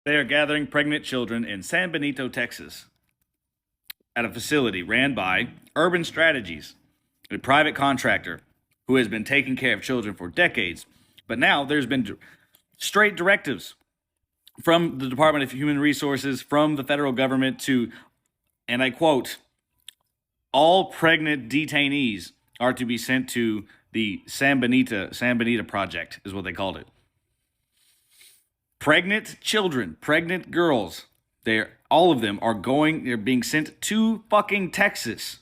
They are gathering pregnant children in San Benito, Texas, at a facility ran by Urban Strategies, a private contractor who has been taking care of children for decades. But now there's been straight directives from the Department of Human Resources, from the federal government to, and I quote, all pregnant detainees are to be sent to the San Benito Project, is what they called it. Pregnant children, pregnant girls, all of them they're being sent to fucking Texas,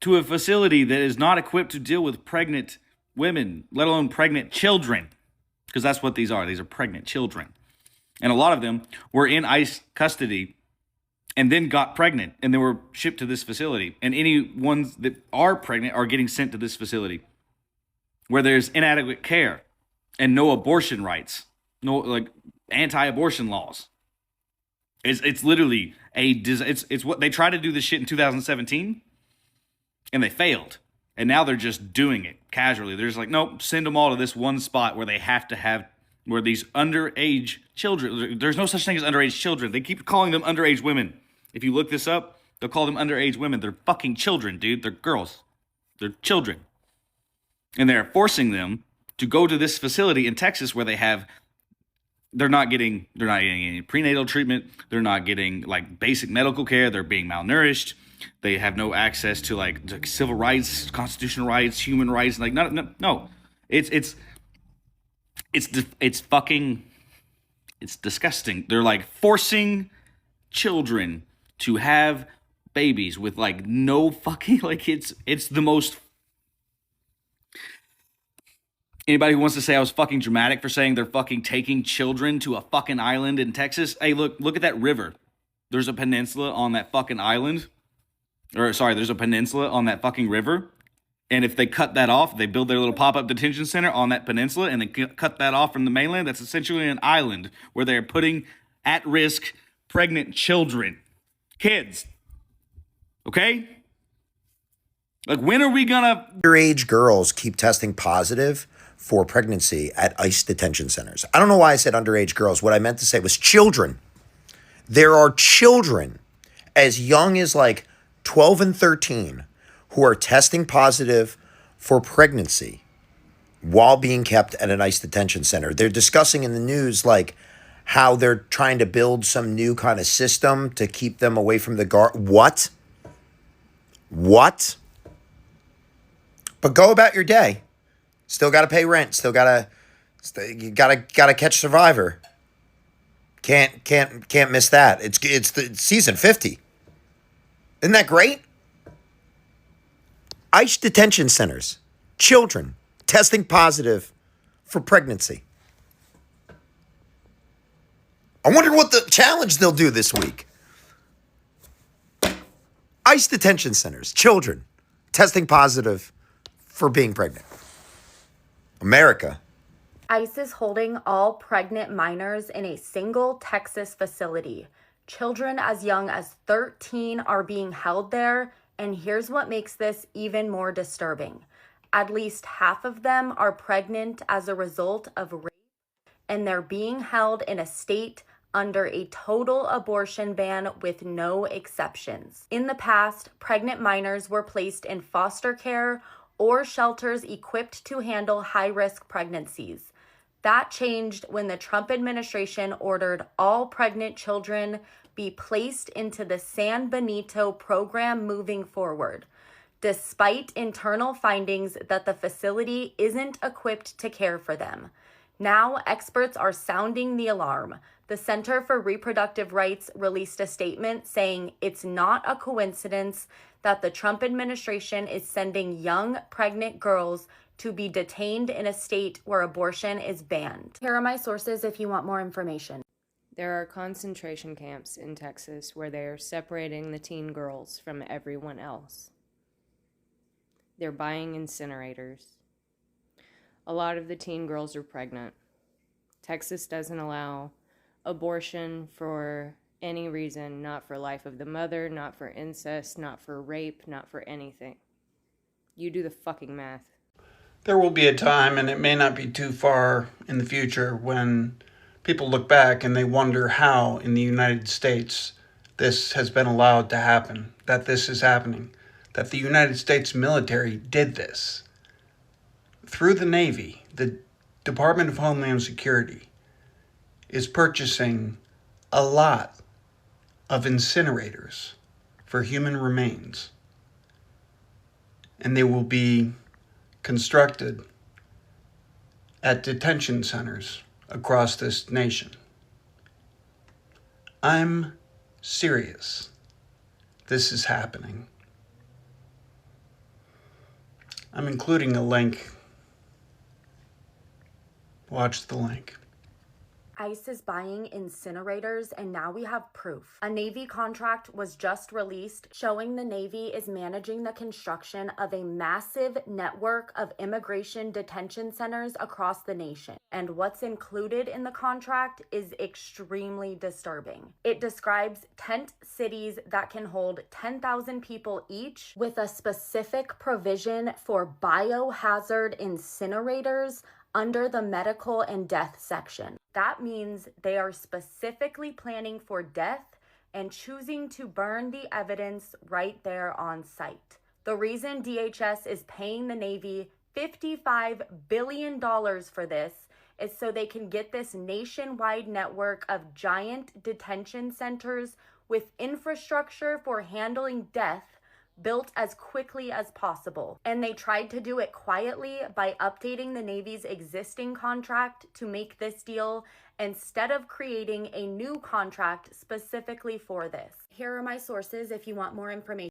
to a facility that is not equipped to deal with pregnant women, let alone pregnant children, because that's what these are. These are pregnant children. And a lot of them were in ICE custody and then got pregnant, and they were shipped to this facility. And any ones that are pregnant are getting sent to this facility where there's inadequate care and no abortion rights, no like anti-abortion laws. It's literally it's what they tried to do this shit in 2017, and they failed. And now they're just doing it casually. They're just like, nope, send them all to this one spot where they have to have, where these underage children, there's no such thing as underage children. They keep calling them underage women. If you look this up, they'll call them underage women. They're fucking children, dude. They're girls. They're children. And they're forcing them to go to this facility in Texas where they're not getting any prenatal treatment. They're not getting like basic medical care. They're being malnourished. They have no access to like civil rights, constitutional rights, human rights. Like no. It's disgusting. They're like forcing children to have babies with like no fucking, like it's the most. Anybody who wants to say I was fucking dramatic for saying they're fucking taking children to a fucking island in Texas, hey, look at that river. There's a peninsula on that fucking island. Or sorry, there's a peninsula on that fucking river. And if they cut that off, they build their little pop-up detention center on that peninsula, and they cut that off from the mainland, that's essentially an island where they're putting at risk pregnant children. Kids. Okay? Like, when are we gonna... Underage girls keep testing positive for pregnancy at ICE detention centers. I don't know why I said underage girls. What I meant to say was children. There are children as young as like 12 and 13 who are testing positive for pregnancy while being kept at an ICE detention center. They're discussing in the news like how they're trying to build some new kind of system to keep them away from the guard. What? But go about your day. Still got to pay rent. You gotta catch Survivor. Can't miss that. It's the season 50. Isn't that great? ICE detention centers, children testing positive for pregnancy. I wonder what the challenge they'll do this week. ICE detention centers, children testing positive for being pregnant. America. ICE is holding all pregnant minors in a single Texas facility. Children as young as 13 are being held there, and here's what makes this even more disturbing. At least half of them are pregnant as a result of rape, and they're being held in a state under a total abortion ban with no exceptions. In the past, pregnant minors were placed in foster care or shelters equipped to handle high-risk pregnancies. That changed when the Trump administration ordered all pregnant children be placed into the San Benito program moving forward, despite internal findings that the facility isn't equipped to care for them. Now, experts are sounding the alarm. The Center for Reproductive Rights released a statement saying it's not a coincidence that the Trump administration is sending young pregnant girls to be detained in a state where abortion is banned. Here are my sources if you want more information. There are concentration camps in Texas where they are separating the teen girls from everyone else. They're buying incinerators. A lot of the teen girls are pregnant. Texas doesn't allow abortion for any reason, not for life of the mother, not for incest, not for rape, not for anything. You do the fucking math. There will be a time, and it may not be too far in the future, when people look back and they wonder how in the United States this has been allowed to happen, that this is happening, that the United States military did this. Through the Navy, the Department of Homeland Security is purchasing a lot of incinerators for human remains, and they will be constructed at detention centers across this nation. I'm serious. This is happening. I'm including a link. Watch the link. ICE is buying incinerators, and now we have proof. A Navy contract was just released showing the Navy is managing the construction of a massive network of immigration detention centers across the nation. And what's included in the contract is extremely disturbing. It describes tent cities that can hold 10,000 people each, with a specific provision for biohazard incinerators under the medical and death section. That means they are specifically planning for death and choosing to burn the evidence right there on site. The reason DHS is paying the Navy $55 billion for this is so they can get this nationwide network of giant detention centers with infrastructure for handling death built as quickly as possible. And they tried to do it quietly by updating the Navy's existing contract to make this deal instead of creating a new contract specifically for this. Here are my sources if you want more information.